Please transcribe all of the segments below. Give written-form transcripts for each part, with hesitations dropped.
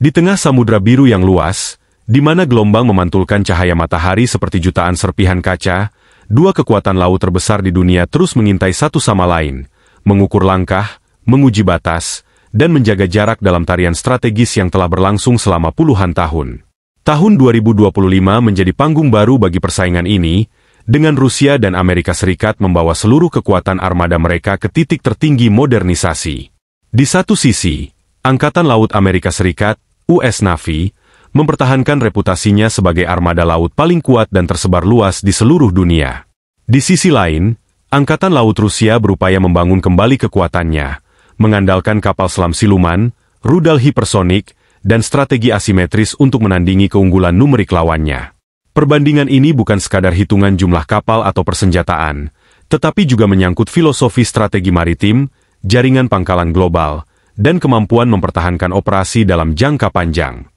Di tengah samudra biru yang luas, di mana gelombang memantulkan cahaya matahari seperti jutaan serpihan kaca, dua kekuatan laut terbesar di dunia terus mengintai satu sama lain, mengukur langkah, menguji batas, dan menjaga jarak dalam tarian strategis yang telah berlangsung selama puluhan tahun. Tahun 2025 menjadi panggung baru bagi persaingan ini, dengan Rusia dan Amerika Serikat membawa seluruh kekuatan armada mereka ke titik tertinggi modernisasi. Di satu sisi, Angkatan Laut Amerika Serikat, US Navy, mempertahankan reputasinya sebagai armada laut paling kuat dan tersebar luas di seluruh dunia. Di sisi lain, Angkatan Laut Rusia berupaya membangun kembali kekuatannya, mengandalkan kapal selam siluman, rudal hipersonik, dan strategi asimetris untuk menandingi keunggulan numerik lawannya. Perbandingan ini bukan sekadar hitungan jumlah kapal atau persenjataan, tetapi juga menyangkut filosofi strategi maritim, jaringan pangkalan global, dan kemampuan mempertahankan operasi dalam jangka panjang.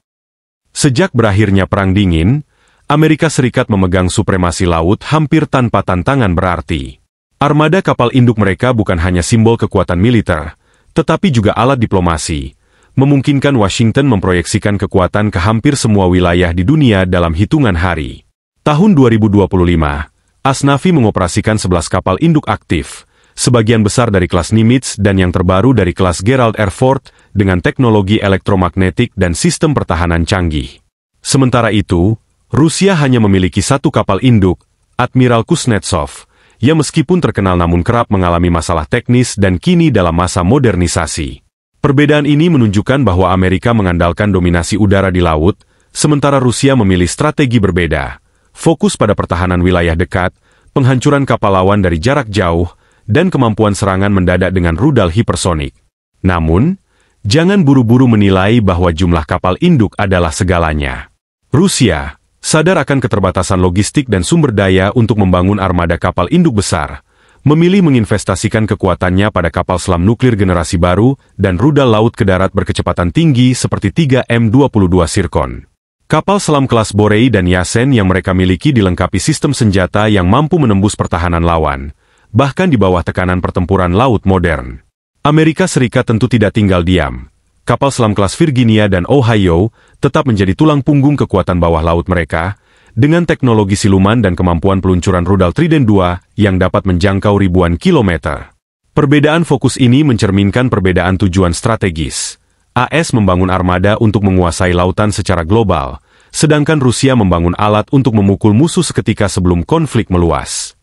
Sejak berakhirnya Perang Dingin, Amerika Serikat memegang supremasi laut hampir tanpa tantangan berarti. Armada kapal induk mereka bukan hanya simbol kekuatan militer, tetapi juga alat diplomasi, memungkinkan Washington memproyeksikan kekuatan ke hampir semua wilayah di dunia dalam hitungan hari. Tahun 2025, AS Navy mengoperasikan 11 kapal induk aktif, sebagian besar dari kelas Nimitz dan yang terbaru dari kelas Gerald R. Ford dengan teknologi elektromagnetik dan sistem pertahanan canggih. Sementara itu, Rusia hanya memiliki satu kapal induk, Admiral Kuznetsov, yang meskipun terkenal namun kerap mengalami masalah teknis dan kini dalam masa modernisasi. Perbedaan ini menunjukkan bahwa Amerika mengandalkan dominasi udara di laut, sementara Rusia memilih strategi berbeda, fokus pada pertahanan wilayah dekat, penghancuran kapal lawan dari jarak jauh, dan kemampuan serangan mendadak dengan rudal hipersonik. Namun, jangan buru-buru menilai bahwa jumlah kapal induk adalah segalanya. Rusia sadar akan keterbatasan logistik dan sumber daya untuk membangun armada kapal induk besar, memilih menginvestasikan kekuatannya pada kapal selam nuklir generasi baru dan rudal laut ke darat berkecepatan tinggi seperti 3M22 Zircon. Kapal selam kelas Borei dan Yasen yang mereka miliki dilengkapi sistem senjata yang mampu menembus pertahanan lawan, bahkan di bawah tekanan pertempuran laut modern. Amerika Serikat tentu tidak tinggal diam. Kapal selam kelas Virginia dan Ohio tetap menjadi tulang punggung kekuatan bawah laut mereka, dengan teknologi siluman dan kemampuan peluncuran rudal Trident II yang dapat menjangkau ribuan kilometer. Perbedaan fokus ini mencerminkan perbedaan tujuan strategis. AS membangun armada untuk menguasai lautan secara global, sedangkan Rusia membangun alat untuk memukul musuh seketika sebelum konflik meluas.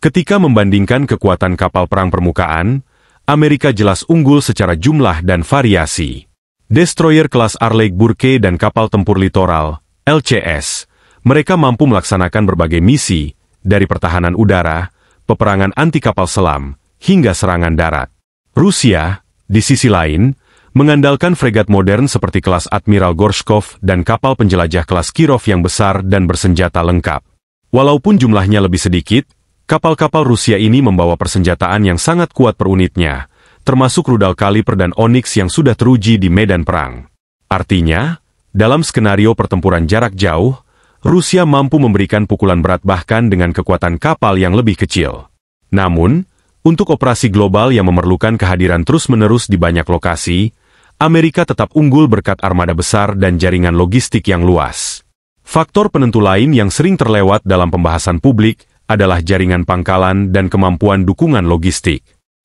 Ketika membandingkan kekuatan kapal perang permukaan, Amerika jelas unggul secara jumlah dan variasi. Destroyer kelas Arleigh Burke dan kapal tempur littoral, LCS, mereka mampu melaksanakan berbagai misi, dari pertahanan udara, peperangan anti kapal selam, hingga serangan darat. Rusia, di sisi lain, mengandalkan fregat modern seperti kelas Admiral Gorshkov dan kapal penjelajah kelas Kirov yang besar dan bersenjata lengkap. Walaupun jumlahnya lebih sedikit, kapal-kapal Rusia ini membawa persenjataan yang sangat kuat per unitnya, termasuk rudal kaliber dan Onyx yang sudah teruji di medan perang. Artinya, dalam skenario pertempuran jarak jauh, Rusia mampu memberikan pukulan berat bahkan dengan kekuatan kapal yang lebih kecil. Namun, untuk operasi global yang memerlukan kehadiran terus-menerus di banyak lokasi, Amerika tetap unggul berkat armada besar dan jaringan logistik yang luas. Faktor penentu lain yang sering terlewat dalam pembahasan publik adalah jaringan pangkalan dan kemampuan dukungan logistik.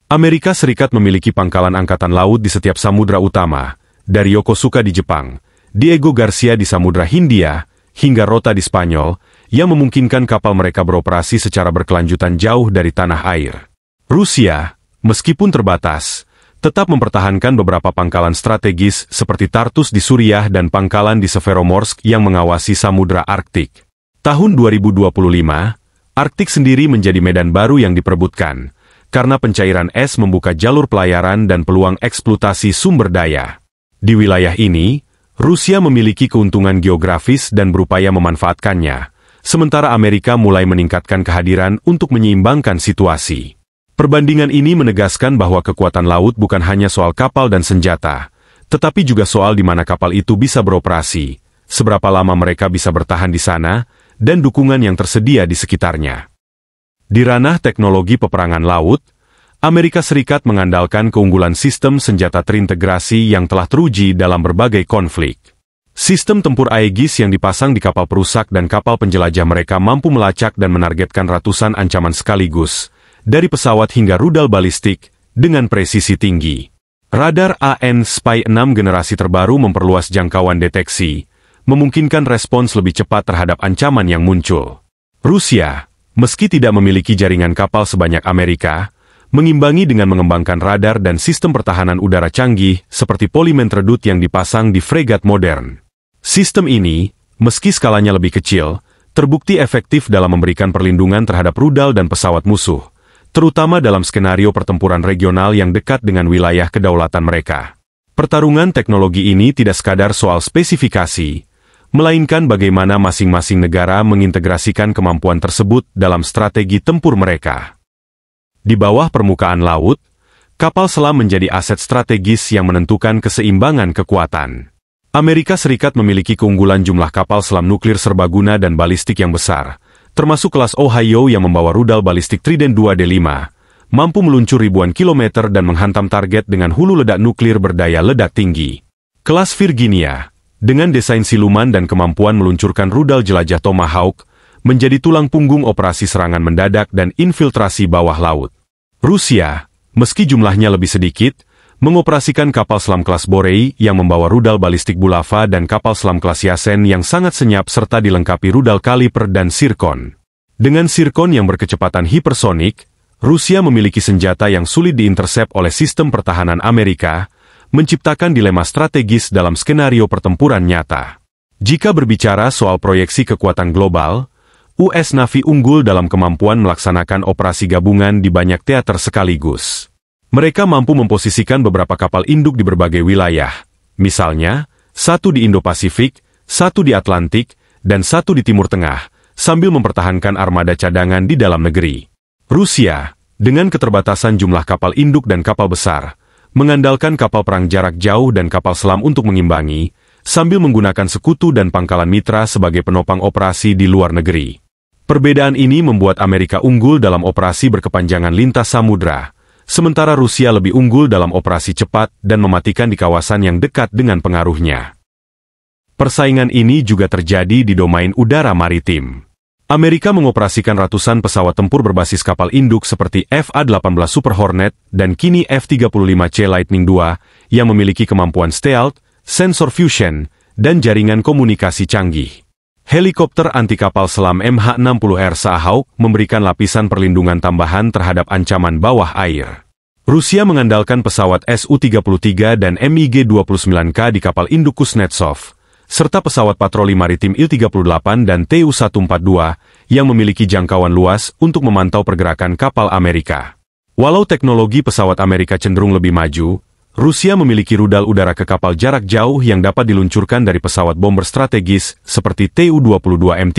Amerika Serikat memiliki pangkalan angkatan laut di setiap samudra utama, dari Yokosuka di Jepang, Diego Garcia di Samudra Hindia, hingga Rota di Spanyol, yang memungkinkan kapal mereka beroperasi secara berkelanjutan jauh dari tanah air. Rusia, meskipun terbatas, tetap mempertahankan beberapa pangkalan strategis seperti Tartus di Suriah dan pangkalan di Severomorsk yang mengawasi Samudra Arktik. Tahun 2025, Arktik sendiri menjadi medan baru yang diperebutkan, karena pencairan es membuka jalur pelayaran dan peluang eksploitasi sumber daya. Di wilayah ini, Rusia memiliki keuntungan geografis dan berupaya memanfaatkannya, sementara Amerika mulai meningkatkan kehadiran untuk menyeimbangkan situasi. Perbandingan ini menegaskan bahwa kekuatan laut bukan hanya soal kapal dan senjata, tetapi juga soal di mana kapal itu bisa beroperasi, seberapa lama mereka bisa bertahan di sana, dan dukungan yang tersedia di sekitarnya. Di ranah teknologi peperangan laut, Amerika Serikat mengandalkan keunggulan sistem senjata terintegrasi yang telah teruji dalam berbagai konflik. Sistem tempur Aegis yang dipasang di kapal perusak dan kapal penjelajah mereka mampu melacak dan menargetkan ratusan ancaman sekaligus, dari pesawat hingga rudal balistik, dengan presisi tinggi. Radar AN/SPY-6 generasi terbaru memperluas jangkauan deteksi, memungkinkan respons lebih cepat terhadap ancaman yang muncul. Rusia, meski tidak memiliki jaringan kapal sebanyak Amerika, mengimbangi dengan mengembangkan radar dan sistem pertahanan udara canggih seperti Polimen redut yang dipasang di fregat modern. Sistem ini, meski skalanya lebih kecil, terbukti efektif dalam memberikan perlindungan terhadap rudal dan pesawat musuh, terutama dalam skenario pertempuran regional yang dekat dengan wilayah kedaulatan mereka. Pertarungan teknologi ini tidak sekadar soal spesifikasi, melainkan bagaimana masing-masing negara mengintegrasikan kemampuan tersebut dalam strategi tempur mereka. Di bawah permukaan laut, kapal selam menjadi aset strategis yang menentukan keseimbangan kekuatan. Amerika Serikat memiliki keunggulan jumlah kapal selam nuklir serbaguna dan balistik yang besar, termasuk kelas Ohio yang membawa rudal balistik Trident 2D5, mampu meluncur ribuan kilometer dan menghantam target dengan hulu ledak nuklir berdaya ledak tinggi. Kelas Virginia, dengan desain siluman dan kemampuan meluncurkan rudal jelajah Tomahawk, menjadi tulang punggung operasi serangan mendadak dan infiltrasi bawah laut. Rusia, meski jumlahnya lebih sedikit, mengoperasikan kapal selam kelas Borei yang membawa rudal balistik Bulava dan kapal selam kelas Yasen yang sangat senyap serta dilengkapi rudal kaliper dan Zircon. Dengan Zircon yang berkecepatan hipersonik, Rusia memiliki senjata yang sulit diintersep oleh sistem pertahanan Amerika, menciptakan dilema strategis dalam skenario pertempuran nyata. Jika berbicara soal proyeksi kekuatan global, US Navy unggul dalam kemampuan melaksanakan operasi gabungan di banyak teater sekaligus. Mereka mampu memposisikan beberapa kapal induk di berbagai wilayah, misalnya, satu di Indo-Pasifik, satu di Atlantik, dan satu di Timur Tengah, sambil mempertahankan armada cadangan di dalam negeri. Rusia, dengan keterbatasan jumlah kapal induk dan kapal besar, mengandalkan kapal perang jarak jauh dan kapal selam untuk mengimbangi, sambil menggunakan sekutu dan pangkalan mitra sebagai penopang operasi di luar negeri. Perbedaan ini membuat Amerika unggul dalam operasi berkepanjangan lintas samudra, sementara Rusia lebih unggul dalam operasi cepat dan mematikan di kawasan yang dekat dengan pengaruhnya. Persaingan ini juga terjadi di domain udara maritim. Amerika mengoperasikan ratusan pesawat tempur berbasis kapal induk seperti F/A-18 Super Hornet dan kini F-35C Lightning II yang memiliki kemampuan stealth, sensor fusion, dan jaringan komunikasi canggih. Helikopter anti-kapal selam MH-60R Saahawk memberikan lapisan perlindungan tambahan terhadap ancaman bawah air. Rusia mengandalkan pesawat Su-33 dan MiG-29K di kapal induk Kuznetsov, serta pesawat patroli maritim Il-38 dan Tu-142 yang memiliki jangkauan luas untuk memantau pergerakan kapal Amerika. Walau teknologi pesawat Amerika cenderung lebih maju, Rusia memiliki rudal udara ke kapal jarak jauh yang dapat diluncurkan dari pesawat bomber strategis seperti Tu-22M3,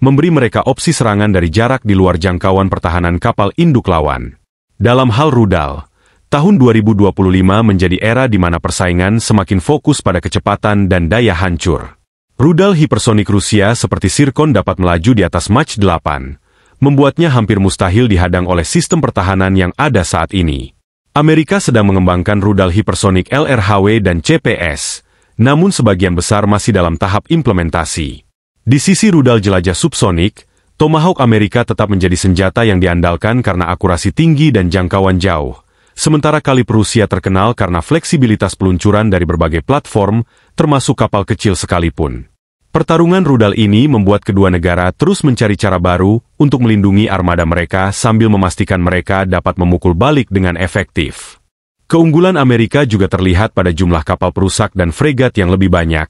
memberi mereka opsi serangan dari jarak di luar jangkauan pertahanan kapal induk lawan. Dalam hal rudal, tahun 2025 menjadi era di mana persaingan semakin fokus pada kecepatan dan daya hancur. Rudal hipersonik Rusia seperti Zircon dapat melaju di atas Mach 8, membuatnya hampir mustahil dihadang oleh sistem pertahanan yang ada saat ini. Amerika sedang mengembangkan rudal hipersonik LRHW dan CPS, namun sebagian besar masih dalam tahap implementasi. Di sisi rudal jelajah subsonik, Tomahawk Amerika tetap menjadi senjata yang diandalkan karena akurasi tinggi dan jangkauan jauh, sementara kaliber Rusia terkenal karena fleksibilitas peluncuran dari berbagai platform, termasuk kapal kecil sekalipun. Pertarungan rudal ini membuat kedua negara terus mencari cara baru untuk melindungi armada mereka sambil memastikan mereka dapat memukul balik dengan efektif. Keunggulan Amerika juga terlihat pada jumlah kapal perusak dan fregat yang lebih banyak,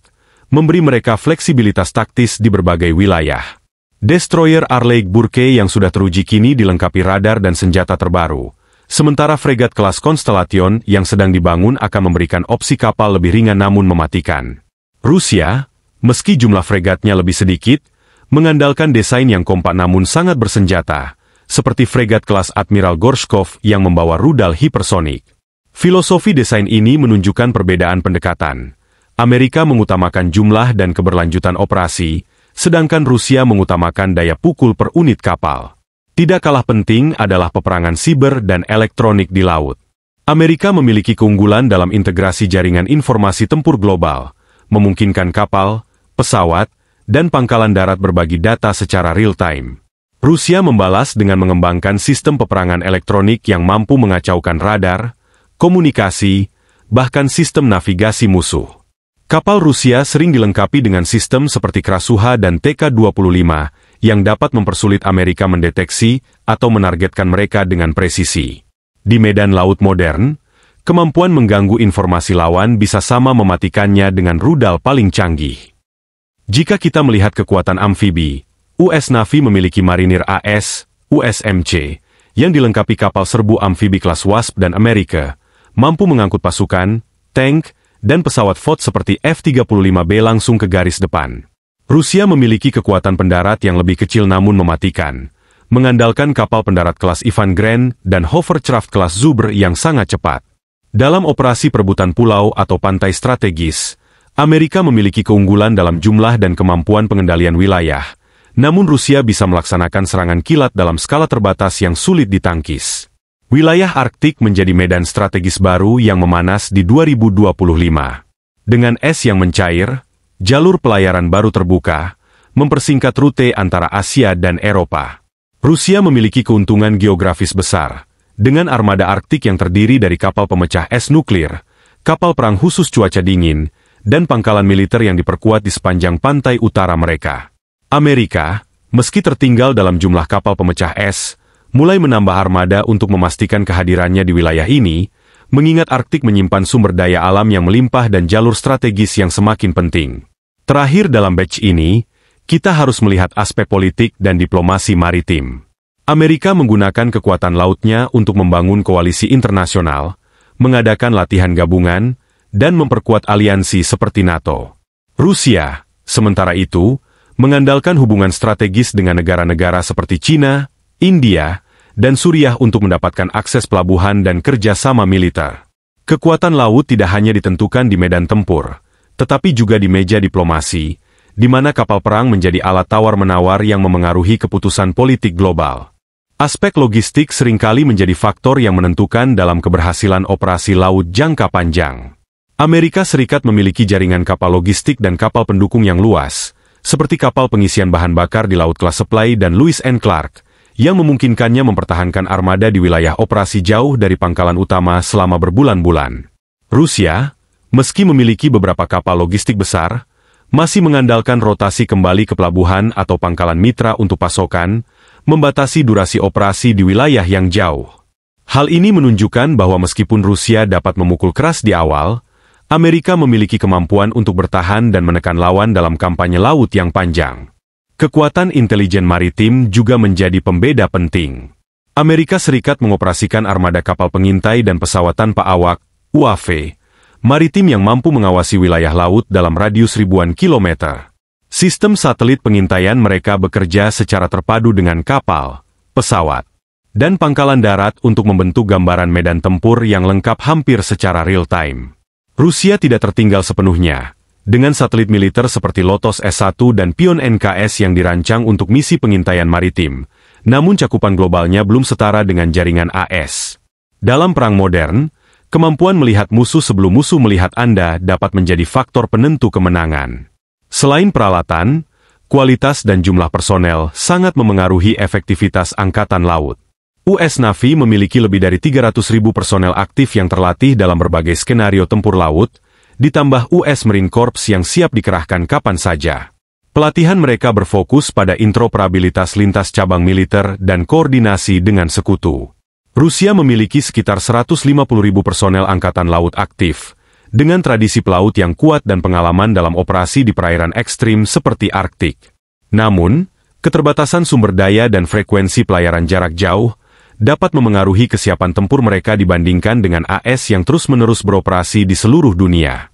memberi mereka fleksibilitas taktis di berbagai wilayah. Destroyer Arleigh Burke yang sudah teruji kini dilengkapi radar dan senjata terbaru, sementara fregat kelas Constellation yang sedang dibangun akan memberikan opsi kapal lebih ringan namun mematikan. Rusia, meski jumlah fregatnya lebih sedikit, mengandalkan desain yang kompak namun sangat bersenjata, seperti fregat kelas Admiral Gorshkov yang membawa rudal hipersonik. Filosofi desain ini menunjukkan perbedaan pendekatan. Amerika mengutamakan jumlah dan keberlanjutan operasi, sedangkan Rusia mengutamakan daya pukul per unit kapal. Tidak kalah penting adalah peperangan siber dan elektronik di laut. Amerika memiliki keunggulan dalam integrasi jaringan informasi tempur global, memungkinkan kapal, pesawat, dan pangkalan darat berbagi data secara real-time. Rusia membalas dengan mengembangkan sistem peperangan elektronik yang mampu mengacaukan radar, komunikasi, bahkan sistem navigasi musuh. Kapal Rusia sering dilengkapi dengan sistem seperti Krasuha dan TK-25 yang dapat mempersulit Amerika mendeteksi atau menargetkan mereka dengan presisi. Di medan laut modern, kemampuan mengganggu informasi lawan bisa sama mematikannya dengan rudal paling canggih. Jika kita melihat kekuatan amfibi, US Navy memiliki marinir AS, USMC, yang dilengkapi kapal serbu amfibi kelas Wasp dan Amerika, mampu mengangkut pasukan, tank, dan pesawat FOT seperti F-35B langsung ke garis depan. Rusia memiliki kekuatan pendarat yang lebih kecil namun mematikan, mengandalkan kapal pendarat kelas Ivan Grant dan hovercraft kelas Zubr yang sangat cepat. Dalam operasi perebutan pulau atau pantai strategis, Amerika memiliki keunggulan dalam jumlah dan kemampuan pengendalian wilayah, namun Rusia bisa melaksanakan serangan kilat dalam skala terbatas yang sulit ditangkis. Wilayah Arktik menjadi medan strategis baru yang memanas di 2025. Dengan es yang mencair, jalur pelayaran baru terbuka, mempersingkat rute antara Asia dan Eropa. Rusia memiliki keuntungan geografis besar, dengan armada Arktik yang terdiri dari kapal pemecah es nuklir, kapal perang khusus cuaca dingin, dan pangkalan militer yang diperkuat di sepanjang pantai utara mereka. Amerika, meski tertinggal dalam jumlah kapal pemecah es, mulai menambah armada untuk memastikan kehadirannya di wilayah ini, mengingat Arktik menyimpan sumber daya alam yang melimpah dan jalur strategis yang semakin penting. Terakhir dalam batch ini, kita harus melihat aspek politik dan diplomasi maritim. Amerika menggunakan kekuatan lautnya untuk membangun koalisi internasional, mengadakan latihan gabungan, dan memperkuat aliansi seperti NATO. Rusia, sementara itu, mengandalkan hubungan strategis dengan negara-negara seperti China, India, dan Suriah untuk mendapatkan akses pelabuhan dan kerjasama militer. Kekuatan laut tidak hanya ditentukan di medan tempur, tetapi juga di meja diplomasi, di mana kapal perang menjadi alat tawar-menawar yang memengaruhi keputusan politik global. Aspek logistik seringkali menjadi faktor yang menentukan dalam keberhasilan operasi laut jangka panjang. Amerika Serikat memiliki jaringan kapal logistik dan kapal pendukung yang luas, seperti kapal pengisian bahan bakar di Laut kelas Supply dan Lewis and Clark, yang memungkinkannya mempertahankan armada di wilayah operasi jauh dari pangkalan utama selama berbulan-bulan. Rusia, meski memiliki beberapa kapal logistik besar, masih mengandalkan rotasi kembali ke pelabuhan atau pangkalan mitra untuk pasokan, membatasi durasi operasi di wilayah yang jauh. Hal ini menunjukkan bahwa meskipun Rusia dapat memukul keras di awal, Amerika memiliki kemampuan untuk bertahan dan menekan lawan dalam kampanye laut yang panjang. Kekuatan intelijen maritim juga menjadi pembeda penting. Amerika Serikat mengoperasikan armada kapal pengintai dan pesawat tanpa awak, UAV, maritim yang mampu mengawasi wilayah laut dalam radius ribuan kilometer. Sistem satelit pengintaian mereka bekerja secara terpadu dengan kapal, pesawat, dan pangkalan darat untuk membentuk gambaran medan tempur yang lengkap hampir secara real-time. Rusia tidak tertinggal sepenuhnya. Dengan satelit militer seperti Lotos S-1 dan Pion NKS yang dirancang untuk misi pengintaian maritim, namun cakupan globalnya belum setara dengan jaringan AS. Dalam perang modern, kemampuan melihat musuh sebelum musuh melihat Anda dapat menjadi faktor penentu kemenangan. Selain peralatan, kualitas dan jumlah personel sangat memengaruhi efektivitas Angkatan Laut. US Navy memiliki lebih dari 300.000 personel aktif yang terlatih dalam berbagai skenario tempur laut, ditambah US Marine Corps yang siap dikerahkan kapan saja. Pelatihan mereka berfokus pada interoperabilitas lintas cabang militer dan koordinasi dengan sekutu. Rusia memiliki sekitar 150.000 personel Angkatan Laut aktif, dengan tradisi pelaut yang kuat dan pengalaman dalam operasi di perairan ekstrim seperti Arktik. Namun, keterbatasan sumber daya dan frekuensi pelayaran jarak jauh dapat memengaruhi kesiapan tempur mereka dibandingkan dengan AS yang terus-menerus beroperasi di seluruh dunia.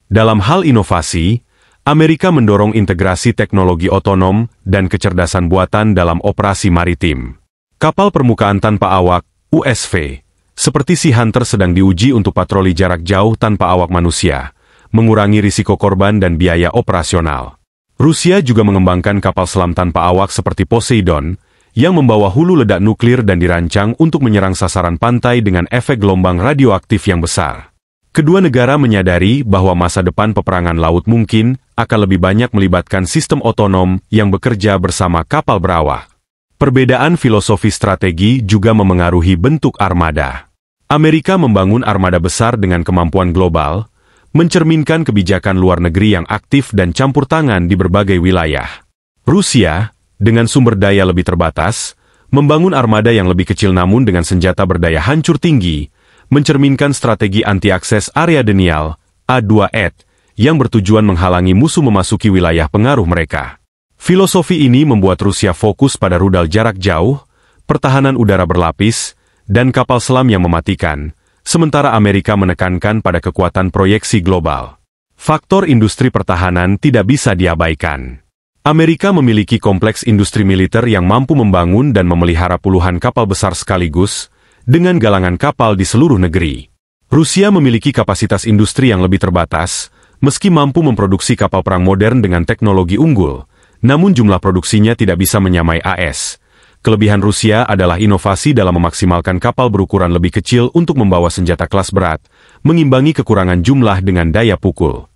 Dalam hal inovasi, Amerika mendorong integrasi teknologi otonom dan kecerdasan buatan dalam operasi maritim. Kapal permukaan tanpa awak, USV, seperti Sea Hunter sedang diuji untuk patroli jarak jauh tanpa awak manusia, mengurangi risiko korban dan biaya operasional. Rusia juga mengembangkan kapal selam tanpa awak seperti Poseidon, yang membawa hulu ledak nuklir dan dirancang untuk menyerang sasaran pantai dengan efek gelombang radioaktif yang besar. Kedua negara menyadari bahwa masa depan peperangan laut mungkin akan lebih banyak melibatkan sistem otonom yang bekerja bersama kapal berawak. Perbedaan filosofi strategi juga memengaruhi bentuk armada. Amerika membangun armada besar dengan kemampuan global, mencerminkan kebijakan luar negeri yang aktif dan campur tangan di berbagai wilayah. Rusia, dengan sumber daya lebih terbatas, membangun armada yang lebih kecil namun dengan senjata berdaya hancur tinggi, mencerminkan strategi anti-akses area denial, A2ED, yang bertujuan menghalangi musuh memasuki wilayah pengaruh mereka. Filosofi ini membuat Rusia fokus pada rudal jarak jauh, pertahanan udara berlapis, dan kapal selam yang mematikan, sementara Amerika menekankan pada kekuatan proyeksi global. Faktor industri pertahanan tidak bisa diabaikan. Amerika memiliki kompleks industri militer yang mampu membangun dan memelihara puluhan kapal besar sekaligus, dengan galangan kapal di seluruh negeri. Rusia memiliki kapasitas industri yang lebih terbatas, meski mampu memproduksi kapal perang modern dengan teknologi unggul, namun jumlah produksinya tidak bisa menyamai AS. Kelebihan Rusia adalah inovasi dalam memaksimalkan kapal berukuran lebih kecil untuk membawa senjata kelas berat, mengimbangi kekurangan jumlah dengan daya pukul.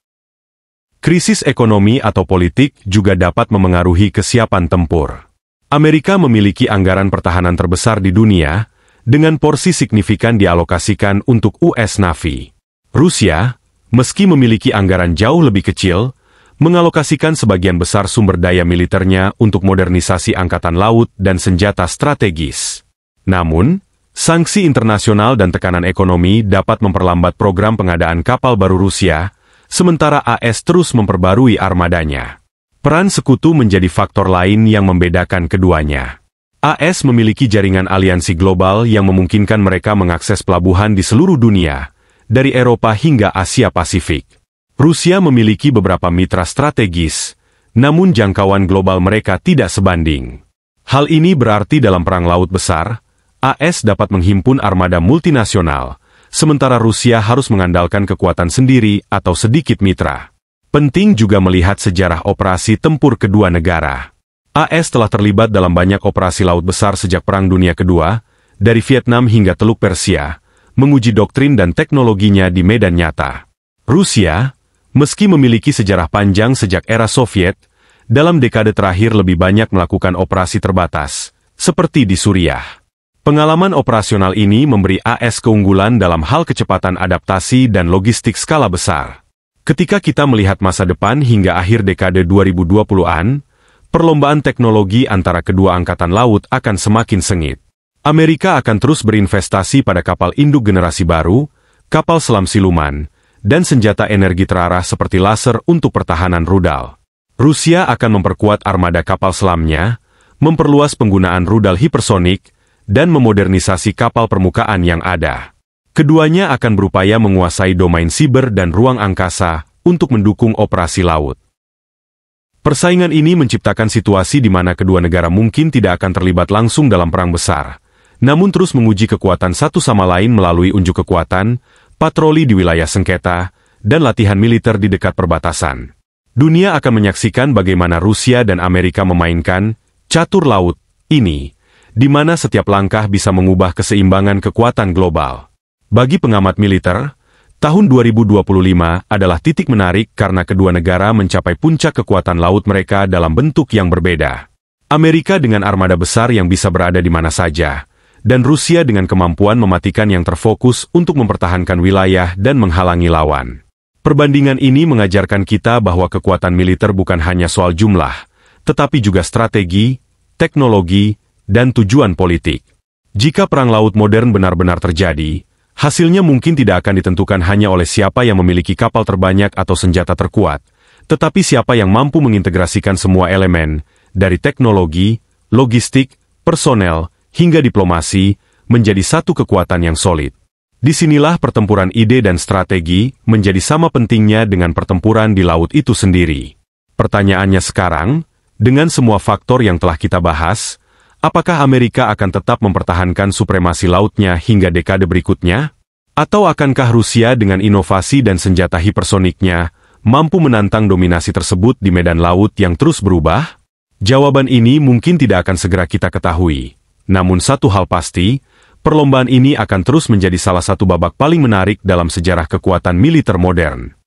Krisis ekonomi atau politik juga dapat memengaruhi kesiapan tempur. Amerika memiliki anggaran pertahanan terbesar di dunia, dengan porsi signifikan dialokasikan untuk US Navy. Rusia, meski memiliki anggaran jauh lebih kecil, mengalokasikan sebagian besar sumber daya militernya untuk modernisasi angkatan laut dan senjata strategis. Namun, sanksi internasional dan tekanan ekonomi dapat memperlambat program pengadaan kapal baru Rusia, sementara AS terus memperbarui armadanya. Peran sekutu menjadi faktor lain yang membedakan keduanya. AS memiliki jaringan aliansi global yang memungkinkan mereka mengakses pelabuhan di seluruh dunia, dari Eropa hingga Asia Pasifik. Rusia memiliki beberapa mitra strategis, namun jangkauan global mereka tidak sebanding. Hal ini berarti dalam perang laut besar, AS dapat menghimpun armada multinasional, sementara Rusia harus mengandalkan kekuatan sendiri atau sedikit mitra. Penting juga melihat sejarah operasi tempur kedua negara. AS telah terlibat dalam banyak operasi laut besar sejak Perang Dunia Kedua, dari Vietnam hingga Teluk Persia, menguji doktrin dan teknologinya di medan nyata. Rusia, meski memiliki sejarah panjang sejak era Soviet, dalam dekade terakhir lebih banyak melakukan operasi terbatas, seperti di Suriah. Pengalaman operasional ini memberi AS keunggulan dalam hal kecepatan adaptasi dan logistik skala besar. Ketika kita melihat masa depan hingga akhir dekade 2020-an, perlombaan teknologi antara kedua angkatan laut akan semakin sengit. Amerika akan terus berinvestasi pada kapal induk generasi baru, kapal selam siluman, dan senjata energi terarah seperti laser untuk pertahanan rudal. Rusia akan memperkuat armada kapal selamnya, memperluas penggunaan rudal hipersonik, dan memodernisasi kapal permukaan yang ada. Keduanya akan berupaya menguasai domain siber dan ruang angkasa untuk mendukung operasi laut. Persaingan ini menciptakan situasi di mana kedua negara mungkin tidak akan terlibat langsung dalam perang besar, namun terus menguji kekuatan satu sama lain melalui unjuk kekuatan, patroli di wilayah sengketa, dan latihan militer di dekat perbatasan. Dunia akan menyaksikan bagaimana Rusia dan Amerika memainkan catur laut ini, di mana setiap langkah bisa mengubah keseimbangan kekuatan global. Bagi pengamat militer, tahun 2025 adalah titik menarik karena kedua negara mencapai puncak kekuatan laut mereka dalam bentuk yang berbeda. Amerika dengan armada besar yang bisa berada di mana saja, dan Rusia dengan kemampuan mematikan yang terfokus untuk mempertahankan wilayah dan menghalangi lawan. Perbandingan ini mengajarkan kita bahwa kekuatan militer bukan hanya soal jumlah, tetapi juga strategi, teknologi, dan tujuan politik. Jika perang laut modern benar-benar terjadi, hasilnya mungkin tidak akan ditentukan hanya oleh siapa yang memiliki kapal terbanyak atau senjata terkuat, tetapi siapa yang mampu mengintegrasikan semua elemen, dari teknologi, logistik, personel, hingga diplomasi, menjadi satu kekuatan yang solid. Disinilah pertempuran ide dan strategi menjadi sama pentingnya dengan pertempuran di laut itu sendiri. Pertanyaannya sekarang, dengan semua faktor yang telah kita bahas, apakah Amerika akan tetap mempertahankan supremasi lautnya hingga dekade berikutnya? Atau akankah Rusia dengan inovasi dan senjata hipersoniknya mampu menantang dominasi tersebut di medan laut yang terus berubah? Jawaban ini mungkin tidak akan segera kita ketahui. Namun satu hal pasti, perlombaan ini akan terus menjadi salah satu babak paling menarik dalam sejarah kekuatan militer modern.